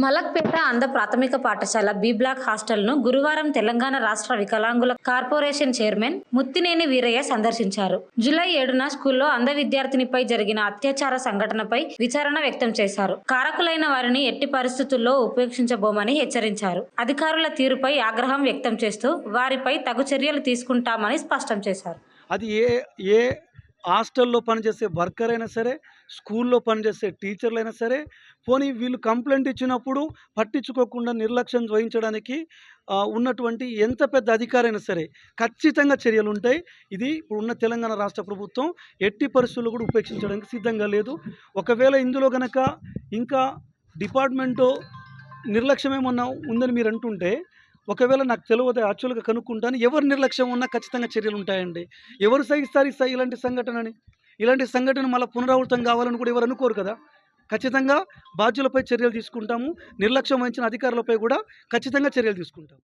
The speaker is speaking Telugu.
మలక్పేట ఆంధ్ర ప్రాథమిక పాఠశాల బి బ్లాక్ హాస్టల్ను గురువారం తెలంగాణ రాష్ట్ర వికలాంగుల కార్పొరేషన్ చైర్మన్ ముత్తినేని వీరయ్య సందర్శించారు. జూలై 7న స్కూల్లో అంధ విద్యార్థినిపై జరిగిన అత్యాచార సంఘటనపై విచారణ వ్యక్తం చేశారు. కారకులైన వారిని ఎట్టి పరిస్థితుల్లో ఉపేక్షించబోమని హెచ్చరించారు. అధికారుల తీరుపై ఆగ్రహం వ్యక్తం చేస్తూ వారిపై తగు చర్యలు తీసుకుంటామని స్పష్టం చేశారు. అది ఏ ఏ హాస్టల్లో పనిచేసే వర్కర్ అయినా సరే, స్కూల్లో పనిచేసే టీచర్లైనా సరే, పోనీ వీళ్ళు కంప్లైంట్ ఇచ్చినప్పుడు పట్టించుకోకుండా నిర్లక్ష్యం వహించడానికి ఉన్నటువంటి ఎంత పెద్ద అధికారైనా సరే ఖచ్చితంగా చర్యలు ఉంటాయి. ఇది ఇప్పుడున్న తెలంగాణ రాష్ట్ర ప్రభుత్వం ఎట్టి పరిస్థితుల్లో కూడా ఉపేక్షించడానికి సిద్ధంగా లేదు. ఒకవేళ ఇందులో గనక ఇంకా డిపార్ట్మెంటు నిర్లక్ష్యం ఏమన్నా ఉందని మీరు అంటుంటే, ఒకవేళ నాకు తెలియదు, యాక్చువల్గా కనుక్కుంటాను. ఎవరు నిర్లక్ష్యం ఉన్నా ఖచ్చితంగా చర్యలు ఉంటాయండి. ఎవరు సహిస్తారు ఇలాంటి సంఘటనని? ఇలాంటి సంఘటన మళ్ళీ పునరావృతం కావాలని కూడా ఎవరు అనుకోరు కదా. ఖచ్చితంగా బాధ్యులపై చర్యలు తీసుకుంటాము. నిర్లక్ష్యం వహించిన అధికారులపై కూడా ఖచ్చితంగా చర్యలు తీసుకుంటాము.